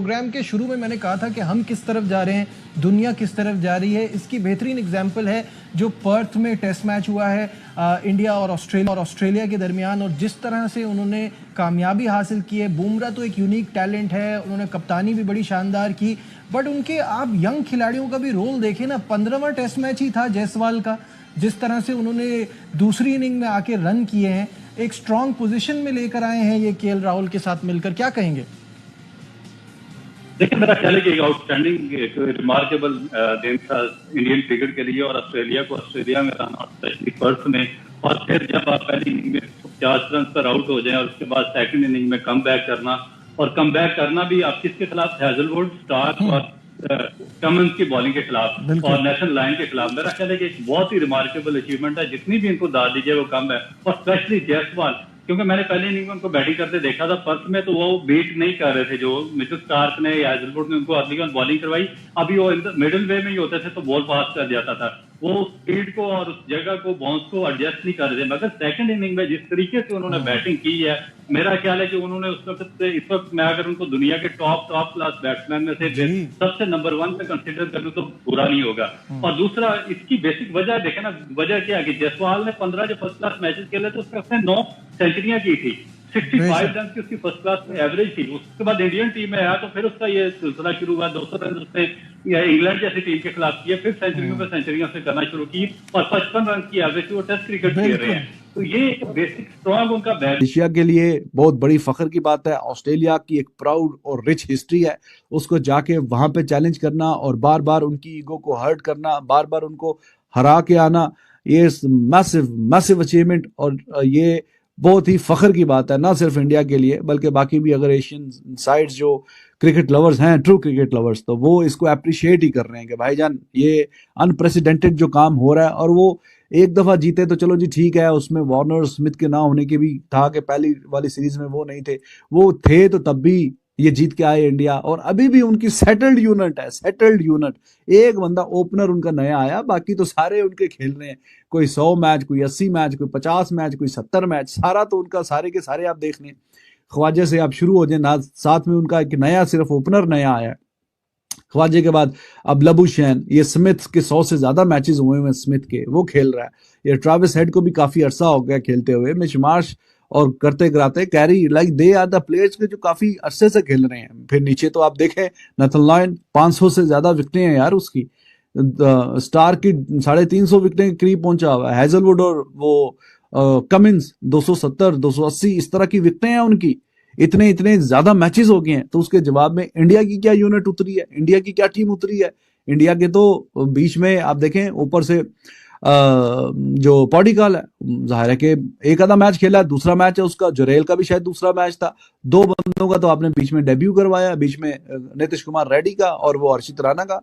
Programme के शुरू में मैंने कहा था कि हम किस तरफ जा रहे हैं, दुनिया किस तरफ जा रही है, इसकी बेहतरीन एग्जाम्पल है जो पर्थ में टेस्ट मैच हुआ है इंडिया और ऑस्ट्रेलिया के दरमियान, और जिस तरह से उन्होंने कामयाबी हासिल की है। बुमराह तो एक यूनिक टैलेंट है, उन्होंने कप्तानी भी बड़ी शानदार की, बट उनके आप यंग खिलाड़ियों का भी रोल देखें ना, 15वां टेस्ट मैच ही था जायसवाल का, जिस तरह से उन्होंने दूसरी इनिंग में आके रन किए हैं, एक स्ट्रॉन्ग पोजीशन में लेकर आए हैं ये केएल राहुल के साथ मिलकर, क्या कहेंगे? देखिए, मेरा ख्याल है कि एक आउटस्टैंडिंग एक रिमार्केबल दिन था इंडियन क्रिकेट के लिए, और ऑस्ट्रेलिया को ऑस्ट्रेलिया में रहना, स्पेशली पर्थ में, और फिर जब आप पहली इनिंग में 50 रन पर आउट हो जाए और उसके बाद सेकंड इनिंग में कम बैक करना, और कम बैक करना भी आप किसके खिलाफ, हैजलवुड, स्टार्क और कमिंस की बॉलिंग के खिलाफ और नेशनल लाइन के खिलाफ। मेरा ख्याल है कि एक बहुत ही रिमार्केबल अचीवमेंट है, जितनी भी इनको दाद दीजिए वो कम है, और स्पेशली जायसवाल, क्योंकि मैंने पहले इनिंग में उनको बैटिंग करते देखा था पर्थ में, तो वो बीट नहीं कर रहे थे, जो मिचेल स्टार्क ने या हैजलवुड ने उनको अर्ली ऑन बॉलिंग करवाई, अभी वो मिडिल वे में ही होते थे तो बॉल पास कर जाता था, वो स्पीड को और उस जगह को, बाउंस को एडजस्ट नहीं कर रहे थे। मगर सेकंड इनिंग में जिस तरीके से उन्होंने बैटिंग की है, मेरा ख्याल है कि उन्होंने उस वक्त से इस वक्त मैं अगर उनको दुनिया के टॉप क्लास बैट्समैन में से सबसे नंबर 1 पे कंसिडर करूं तो बुरा नहीं होगा। और दूसरा, इसकी बेसिक वजह देखे ना, वजह क्या है कि जायसवाल ने 15 जो फर्स्ट क्लास मैचेस खेले तो उसमें 9 सेंचुरियां की थी, 65 रन की उसकी फर्स्ट क्लास में एवरेज थी। उसके बाद इंडियन टीम में आया तो फिर उसका ये सिलसिला शुरू हुआ, 200 रन उसने इंग्लैंड जैसी टीम के खिलाफ किए, फिर सेंचुरियों पे सेंचुरियां से करना शुरू की, और 55 रन की एवरेज वो टेस्ट क्रिकेट खेल रहे हैं। तो ये एक बेसिक स्ट्रॉन्ग उनका बैट। एशिया के लिए बहुत बड़ी फख्र की बात है। ऑस्ट्रेलिया की एक प्राउड और रिच हिस्ट्री है, उसको जाके वहां पे चैलेंज करना और बार बार उनकी ईगो को हर्ट करना, बार बार उनको हरा के आना, ये मैसिव अचीवमेंट, और ये बहुत ही फख्र की बात है, ना सिर्फ इंडिया के लिए बल्कि बाकी भी अगर एशियन साइड्स जो क्रिकेट लवर्स हैं, ट्रू क्रिकेट लवर्स, तो वो इसको अप्रिशिएट ही कर रहे हैं कि भाईजान ये अनप्रेसिडेंटेड जो काम हो रहा है। और वो एक दफा जीते तो चलो जी ठीक है, उसमें वार्नर स्मिथ के ना होने के भी था कि पहली वाली सीरीज में वो नहीं थे, वो थे तो तब भी ये जीत के आए इंडिया, और अभी भी उनकी सेटल्ड यूनिट है, सेटल्ड यूनिट। एक बंदा ओपनर उनका नया आया, बाकी तो सारे उनके खेल रहे हैं, कोई 100 मैच, कोई 80 मैच, कोई 50 मैच, कोई 70 मैच, सारा तो उनका सारे के सारे आप देख लें। ख्वाजा से आप शुरू हो जाए ना, साथ में उनका एक नया सिर्फ ओपनर नया आया, ख्वाजे के बाद अब लबुशैन, ये स्मिथ के 100 से ज्यादा मैचेस हुए हैं स्मिथ के, वो खेल रहा है। ये ट्रेविस हेड को भी काफी अरसा हो गया खेलते हुए, मिच मार्श और करते कराते Carey, like they are the players के जो काफी अरसे से खेल रहे हैं। फिर नीचे तो आप देखें नथन लॉयन, 500 से ज्यादा विकेटें हैं यार उसकी, स्टार की 350 विकेटें के करीब पहुंचा हुआ है, हैजलवुड और वो कमिंस 270 280 इस तरह की विकेटें हैं उनकी, इतने ज्यादा मैचेस हो गए हैं। तो उसके जवाब में इंडिया की क्या यूनिट उतरी है, इंडिया की क्या टीम उतरी है? इंडिया के तो बीच में आप देखें ऊपर से जो पॉडिकल है, जाहिर है कि एक आधा मैच खेला, दूसरा मैच है उसका, जुरेल का भी शायद दूसरा मैच था, 2 बंदों का तो आपने बीच में डेब्यू करवाया, बीच में नीतीश कुमार रेड्डी का और वो हर्षित राणा का।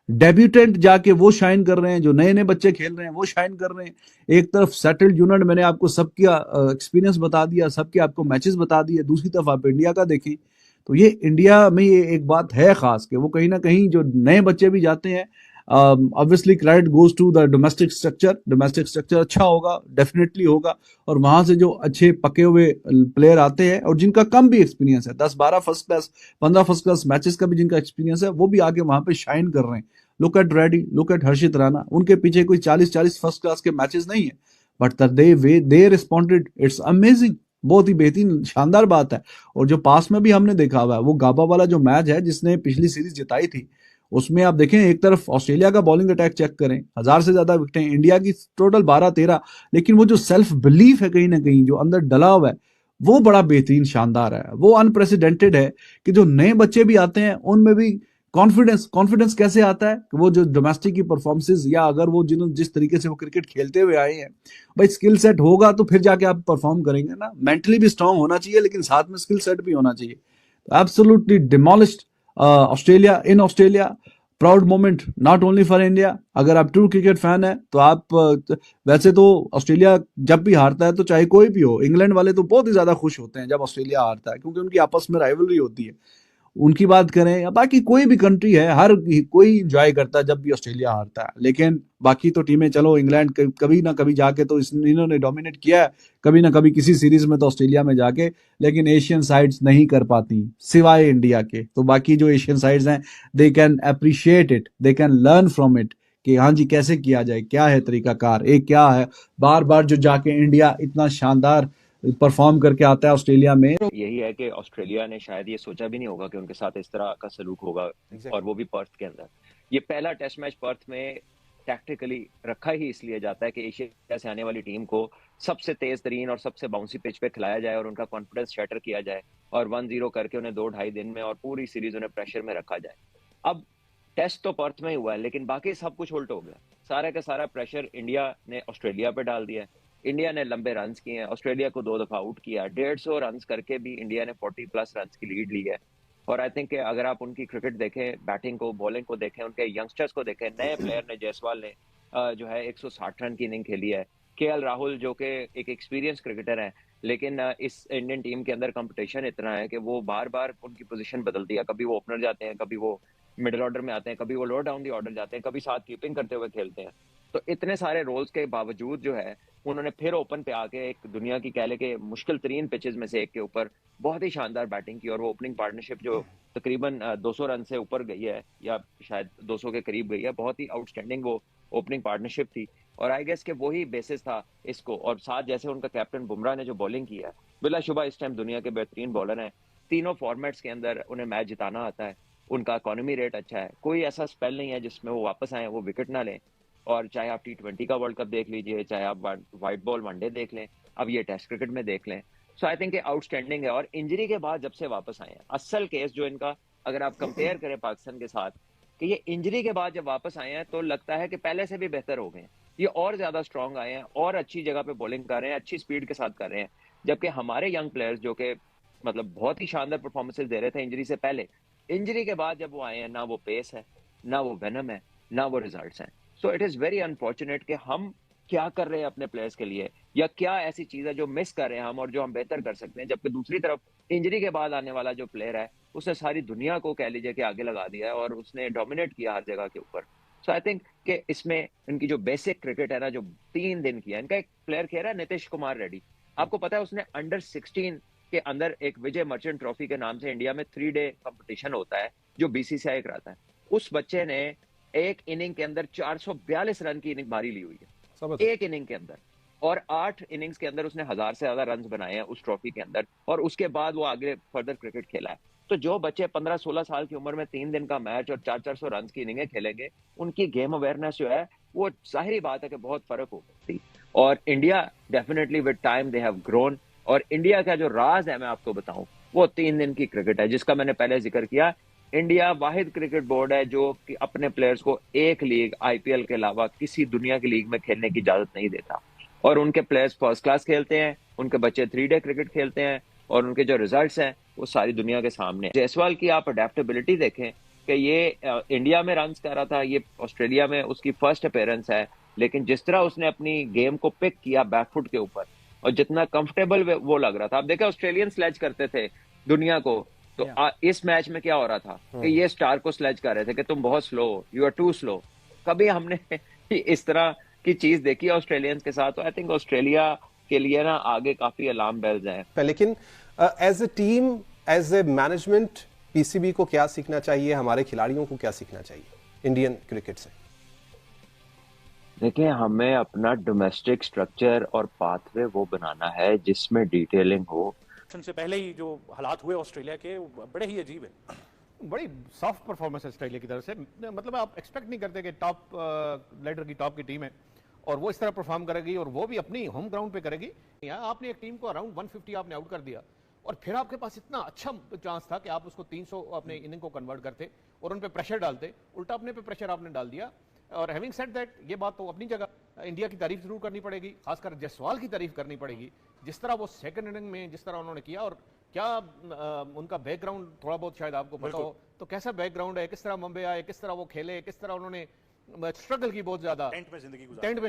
डेब्यूटेंट जाके वो शाइन कर रहे हैं, जो नए नए बच्चे खेल रहे हैं वो शाइन कर रहे हैं। एक तरफ सेटल्ड यूनिट, मैंने आपको सबका एक्सपीरियंस बता दिया, सबके आपको मैचेस बता दिए, दूसरी तरफ आप इंडिया का देखें तो ये इंडिया में ये एक बात है खास कि वो कहीं ना कहीं जो नए बच्चे भी जाते हैं, obviously credit goes to the domestic structure अच्छा होगा, डेफिनेटली होगा, और वहां से जो अच्छे पके हुए प्लेयर आते हैं और जिनका कम भी एक्सपीरियंस है, 10-12 first class 15 first class matches का भी जिनका एक्सपीरियंस है, वो भी आगे वहां पे शाइन कर रहे हैं। Look at Reddy, look at Harshit Rana, उनके पीछे कोई 40 फर्स्ट क्लास के मैचेस नहीं है, but they responded, it's amazing, बहुत ही बेहतरीन शानदार बात है। और जो पास में भी हमने देखा हुआ है, वो गाबा वाला जो मैच है जिसने पिछली सीरीज जिताई थी, उसमें आप देखें एक तरफ ऑस्ट्रेलिया का बॉलिंग अटैक चेक करें, 1000 से ज्यादा विकेटें, इंडिया की टोटल 12-13, लेकिन वो जो सेल्फ बिलीफ है कहीं ना कहीं जो अंदर डला हुआ है, वो बड़ा बेहतरीन शानदार है, वो अनप्रेसिडेंटेड है कि जो नए बच्चे भी आते हैं उनमें भी कॉन्फिडेंस कैसे आता है कि वो जो डोमेस्टिक की परफॉर्मेंसेज, या अगर वो जिस तरीके से वो क्रिकेट खेलते हुए आए हैं, भाई स्किल सेट होगा तो फिर जाके आप परफॉर्म करेंगे ना। मेंटली भी स्ट्रांग होना चाहिए, लेकिन साथ में स्किल सेट भी होना चाहिए। Absolutely demolished Australia in Australia, proud moment not only for India. अगर आप ट्रू क्रिकेट फैन है तो आप वैसे तो ऑस्ट्रेलिया जब भी हारता है, तो चाहे कोई भी हो, इंग्लैंड वाले तो बहुत ही ज्यादा खुश होते हैं जब ऑस्ट्रेलिया हारता है, क्योंकि उनकी आपस में राइवलरी होती है। उनकी बात करें या बाकी कोई भी कंट्री है, हर कोई इंजॉय करता है जब भी ऑस्ट्रेलिया हारता है। लेकिन बाकी तो टीमें, चलो इंग्लैंड कभी ना कभी जाके तो इन्होंने डोमिनेट किया है, कभी ना कभी किसी सीरीज में तो ऑस्ट्रेलिया में जाके, लेकिन एशियन साइड्स नहीं कर पाती सिवाय इंडिया के। तो बाकी जो एशियन साइड्स हैं, they can appreciate it, they can learn from it कि हाँ जी कैसे किया जाए, क्या है तरीकाकार, एक क्या है बार बार जो जाके इंडिया इतना शानदार परफॉर्म करके आता है ऑस्ट्रेलिया में। यही है कि ऑस्ट्रेलिया ने शायद ये सोचा भी नहीं होगा कि उनके साथ इस तरह का सलूक होगा, और वो भी पर्थ के अंदर। ये पहला टेस्ट मैच पर्थ में टैक्टिकली रखा ही इसलिए जाता है कि एशिया से आने वाली टीम को सबसे तेज तरीन और सबसे बाउंसी पिच पे खिलाया जाए और उनका कॉन्फिडेंस शैटर किया जाए, और 1-0 करके उन्हें 2-2.5 दिन में और पूरी सीरीज उन्हें प्रेशर में रखा जाए। अब टेस्ट तो पर्थ में ही हुआ है, लेकिन बाकी सब कुछ उल्ट हो गया। सारा का सारा प्रेशर इंडिया ने ऑस्ट्रेलिया पे डाल दिया। इंडिया ने लंबे रन किए हैं, ऑस्ट्रेलिया को 2 दफा आउट किया, 150 रन करके भी इंडिया ने 40+ रन की लीड ली है। और आई थिंक अगर आप उनकी क्रिकेट देखें, बैटिंग को, बॉलिंग को देखें, उनके यंगस्टर्स को देखें, नए प्लेयर ने, जायसवाल ने जो है 160 रन की इनिंग खेली है। केएल राहुल जो कि एक एक्सपीरियंस क्रिकेटर है, लेकिन इस इंडियन टीम के अंदर कंपटीशन इतना है कि वो बार बार उनकी पोजीशन बदलती है। कभी वो ओपनर जाते हैं, कभी वो मिडिल ऑर्डर में आते हैं, कभी वो लोअर डाउन दी ऑर्डर जाते हैं, कभी साथ कीपिंग करते हुए खेलते हैं। तो इतने सारे रोल्स के बावजूद जो है उन्होंने फिर ओपन पे आके एक दुनिया की कह ले के मुश्किल तरीन पिचेस में से एक के ऊपर बहुत ही शानदार बैटिंग की, और वो ओपनिंग पार्टनरशिप जो तकरीबन 200 रन से ऊपर गई है या शायद 200 के करीब गई है, बहुत ही आउटस्टैंडिंग वो ओपनिंग पार्टनरशिप थी। और आई गेस के वही बेसिस था इसको, और साथ जैसे उनका कैप्टन बुमराह ने जो बॉलिंग की है, बिलाशुबा इस टाइम दुनिया के बेहतरीन बॉलर हैं। तीनों फॉर्मेट्स के अंदर उन्हें मैच जिताना आता है, उनका इकोनॉमी रेट अच्छा है, कोई ऐसा स्पेल नहीं है जिसमें वो वापस आए वो विकेट ना लें। और चाहे आप T20 का वर्ल्ड कप देख लीजिए, चाहे आप व्हाइट बॉल वनडे देख लें, अब ये टेस्ट क्रिकेट में देख लें, सो आई थिंक आउटस्टैंडिंग है। और इंजरी के बाद जब से वापस आए हैं, असल केस जो इनका अगर आप कंपेयर करें पाकिस्तान के साथ, कि ये इंजरी के बाद जब वापस आए हैं तो लगता है कि पहले से भी बेहतर हो गए हैं, ये और ज्यादा स्ट्रांग आए हैं और अच्छी जगह पे बॉलिंग कर रहे हैं, अच्छी स्पीड के साथ कर रहे हैं। जबकि हमारे यंग प्लेयर्स जो कि मतलब बहुत ही शानदार परफॉर्मेंसेस दे रहे थे इंजरी से पहले, इंजरी के बाद जब वो आए हैं, ना वो पेस है, ना वो वेनम है, ना वो रिजल्ट्स हैं। So it is very unfortunate कि हम क्या कर रहे हैं अपने प्लेयर्स के लिए, या क्या ऐसी चीज है जो मिस कर रहे हैं हम और जो हम बेहतर कर सकते हैं। जबकि दूसरी तरफ इंजरी के बाद आने वाला जो प्लेयर है, उसने सारी दुनिया को कह लीजिए कि आगे लगा दिया है और उसने डोमिनेट किया हर जगह के ऊपर। सो आई थिंक कि इसमें इनकी जो बेसिक क्रिकेट है ना, जो 3 दिन की है, इनका एक प्लेयर खेल रहा है नीतीश कुमार रेड्डी, आपको पता है उसने अंडर 16 के अंदर एक विजय मर्चेंट ट्रॉफी के नाम से इंडिया में 3 डे कंपटीशन होता है जो BCCI कराता है। उस बच्चे ने एक इनिंग के अंदर 442 रन की इनिंग मारी ली हुई है एक इनिंग के अंदर, और 8 इनिंग्स के अंदर उसने 1000 से ज्यादा रन बनाए हैं उस ट्रॉफी के अंदर, और उसके बाद वो आगे फर्दर क्रिकेट खेला है। तो जो बच्चे 15-16 साल की उम्र में 3 दिन का मैच और 400-400 रन की इनिंगें खेलेंगे, उनकी गेम अवेयरनेस जो है वो जाहिर बात है कि बहुत फर्क होगी। और India definitely with time they have grown. और इंडिया का जो राज है मैं आपको बताऊं, वो 3 दिन की क्रिकेट है, जिसका मैंने पहले जिक्र किया। इंडिया वाहिद क्रिकेट बोर्ड है जो कि अपने प्लेयर्स को एक लीग IPL के अलावा किसी दुनिया की लीग में खेलने की इजाजत नहीं देता, और उनके प्लेयर्स फर्स्ट क्लास खेलते हैं, उनके बच्चे 3 डे क्रिकेट खेलते हैं, और उनके जो रिजल्ट्स हैं वो सारी दुनिया के सामने। जायसवाल की आप अडेप्टेबिलिटी देखें कि ये इंडिया में रन कर रहा था, ये ऑस्ट्रेलिया में उसकी फर्स्ट अपीयरेंस है, लेकिन जिस तरह उसने अपनी गेम को पिक किया बैकफुट के ऊपर, और जितना कंफर्टेबल वो लग रहा था। आप देखें ऑस्ट्रेलियन स्लेज करते थे दुनिया को, तो इस मैच में क्या हो रहा था कि ये स्टार को स्लेज कर रहे थे कि तुम बहुत slow, you are too slow. कभी हमने इस तरह की चीज देखी ऑस्ट्रेलियंस के साथ, तो आई थिंक ऑस्ट्रेलिया के लिए ना आगे काफी अलार्म बेल्स हैं। लेकिन as a team, as a management, PCB को क्या सीखना चाहिए, हमारे खिलाड़ियों को क्या सीखना चाहिए इंडियन क्रिकेट से? देखिए, हमें अपना डोमेस्टिक स्ट्रक्चर और पाथवे वो बनाना है जिसमें डिटेलिंग हो। से पहले ही जो हालात हुए ऑस्ट्रेलिया के, बड़े ही अजीब है। बड़ी सॉफ्ट परफॉर्मेंस है ऑस्ट्रेलिया की तरफ से। मतलब आप एक्सपेक्ट नहीं करते कि टॉप लीडर की टॉप की टीम है और वो इस तरह परफॉर्म करेगी, और वो भी अपनी होम ग्राउंड पे करेगी। यहाँ आपने एक टीम को अराउंड 150 आपने आउट कर दिया, और फिर आपके पास इतना अच्छा चांस था कि आप उसको 300 अपने इनिंग को कन्वर्ट करते और उन पे प्रेशर डालते। उल्टा अपने पे प्रेशर आपने डाल दिया। और हैविंग सेड दैट, ये बात तो अपनी जगह इंडिया की तारीफ जरूर करनी पड़ेगी, खासकर जायसवाल की तारीफ करनी पड़ेगी। जिस तरह वो सेकंड इनिंग में जिस तरह उन्होंने किया, और क्या उनका बैकग्राउंड थोड़ा बहुत शायद आपको पता हो, तो कैसा बैकग्राउंड है, किस तरह मुंबई आए, किस तरह वो खेले, किस तरह उन्होंने स्ट्रगल की बहुत ज्यादा, टेंट में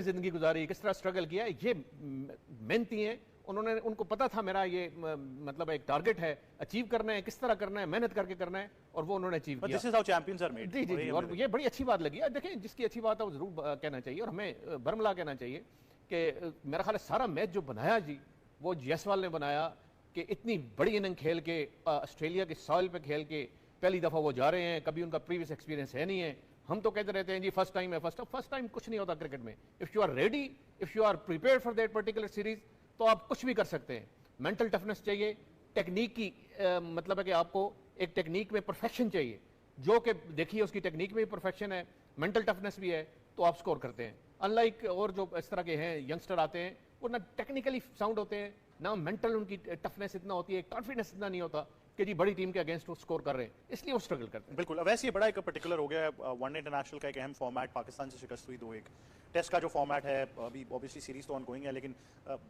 जिंदगी गुजारी, किस तरह स्ट्रगल किया। ये मेहनती हैं उन्होंने उनको पता था मेरा ये मतलब एक टारगेट है, अचीव करना है, किस तरह करना है, मेहनत करके करना है, और वो उन्होंने अचीव किया। This is how champions are made. जी जी जी, और ये बड़ी अच्छी बात लगी है। देखिए, जिसकी अच्छी बात है वो जरूर कहना चाहिए, और हमें बरमला कहना चाहिए कि मेरा ख्याल है सारा मैच जो बनाया जी वो जायसवाल ने बनाया, कि इतनी बड़ी इनिंग खेल के ऑस्ट्रेलिया के सॉइल पे खेल के पहली दफा वो जा रहे हैं, कभी उनका प्रीवियस एक्सपीरियंस है नहीं है। हम तो कहते रहते हैं जी फर्स्ट टाइम है, फर्स्ट टाइम कुछ नहीं होता क्रिकेट में। If you are ready, if you are prepared for that particular series, तो आप कुछ भी कर सकते हैं। मेंटल टफनेस चाहिए, टेक्निक की मतलब है कि आपको एक टेक्निक में परफेक्शन चाहिए, जो कि देखिए उसकी टेक्निक में भी परफेक्शन है, मेंटल टफनेस भी है, तो आप स्कोर करते हैं। अनलाइक और जो इस तरह के हैं यंगस्टर आते हैं, वो ना टेक्निकली साउंड होते हैं, ना मेंटल उनकी टफनेस इतना होती है, कॉन्फिडेंस इतना नहीं होता कि जी बड़ी टीम के अगेंस्ट वो स्कोर कर रहे हैं, इसलिए वो स्ट्रगल करते हैं। बिल्कुल। वैसे ये बड़ा एक पर्टिकुलर हो गया है, वनडे इंटरनेशनल का एक अहम फॉर्मेट, पाकिस्तान से शिकस्त हुई 2-1। टेस्ट का जो फॉर्मेट है अभी ऑब्वियसली सीरीज तो ऑनगोइंग है, लेकिन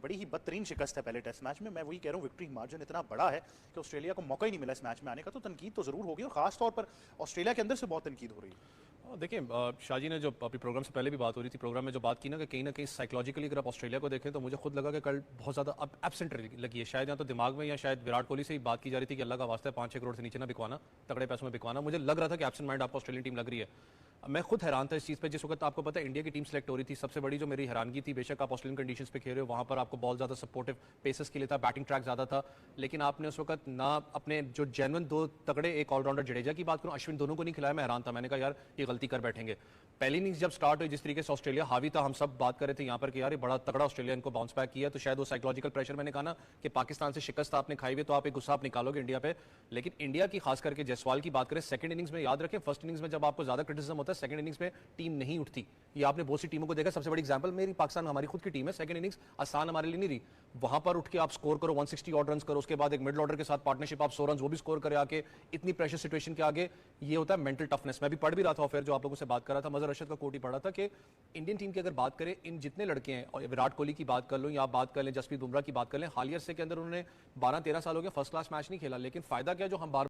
बड़ी ही बदतरीन शिकस्त है पहले टेस्ट मैच में। मैं वही कह रहा हूँ, विक्ट्री मार्जिन इतना बड़ा है कि ऑस्ट्रेलिया को मौका ही नहीं मिला इस मैच में आने का, तो तनकीद तो जरूर होगी, और खासतौर पर ऑस्ट्रेलिया के अंदर से बहुत तनकीद हो रही है। देखिए, शाहजी ने जो अभी प्रोग्राम से पहले भी बात हो रही थी, प्रोग्राम में जो बात की ना कि साइकोलॉजिकली अगर आप ऑस्ट्रेलिया को देखें, तो मुझे खुद लगा कि कल बहुत ज़्यादा अब एब्सेंट लगी है। शायद या तो दिमाग में, या शायद विराट कोहली से ही बात की जा रही थी कि अल्लाह का वास्ता है 5-6 करोड़ से नीचे ना बिकवाना, तगड़े पैसों में बिकवाना। मुझे लग रहा था कि एब्सेंट माइंड आपको ऑस्ट्रेलियन टीम लग रही है। मैं खुद हैरान था इस चीज़ पे। जिस वक्त आपको पता है इंडिया की टीम सेलेक्ट हो रही थी, सबसे बड़ी जो मेरी हैरानगी थी, बेशक आप ऑस्ट्रेलियन कंडीशंस पे खेल रहे हो, वहाँ पर आपको बहुत ज़्यादा सपोर्टिव पेसर्स के लिए था, बैटिंग ट्रैक ज़्यादा था, लेकिन आपने उस वक्त ना अपने जो जेन्युइन 2 तगड़े, एक ऑलराउंडर जडेजा की बात करूँ, अश्विन, दोनों को नहीं खिलाया। मैं हैरान था, मैंने कहा यार ये गलती कर बैठेंगे। पहली इनिंग्स जब स्टार्ट हुई, जिस तरीके से ऑस्ट्रेलिया हावी था, हम सब बात कर रहे थे यहाँ पर कि यार ये बड़ा तगड़ा ऑस्ट्रेलिया इनको बाउंस बैक किया, तो शायद वो साइकोलॉजिकल प्रेशर, मैंने कहा ना कि पाकिस्तान से शिकस्त आपने खाई हुई, तो आप एक गुस्सा आप निकालोगे इंडिया पे। लेकिन इंडिया की खास करके जायसवाल की बात करें, सेकंड इनिंग्स में याद रखें, फर्स्ट इनिंग्स में जब आपको ज्यादा क्रिटिसिज्म होता है, सेकंड इनिंग्स में टीम नहीं उठती। ये आपने बहुत सी टीमों को देखा। सबसे बड़ी एग्जांपल मेरी पाकिस्तान, हमारी खुद की टीम है, सेकंड इनिंग्स आसान हमारे लिए नहीं रही। वहां पर उठ के आप स्कोर करो, 160 ऑड रन करो, उसके बाद एक मिडल ऑर्डर के साथ पार्टनरशिप, आप 100 रन वो भी स्कोर करे आके, इतनी प्रेशर सिचुएशन के आगे, ये होता है मेंटल टफनेस। मैं भी पढ़ भी रहा था, फिर जो आप लोगों से बात कर रहा था, मजहर रशीद का कोट ही पढ़ा था कि इंडियन टीम की अगर बात करें, इन जितने लड़के हैं, और विराट कोहली की बात कर लो, या आप बात कर लें जसप्रीत बुमराह की बात कर लें, हालिया से के अंदर उन्होंने 12-13 साल हो गए फर्स्ट क्लास मैच नहीं खेला, लेकिन फायदा क्या, जो हम बार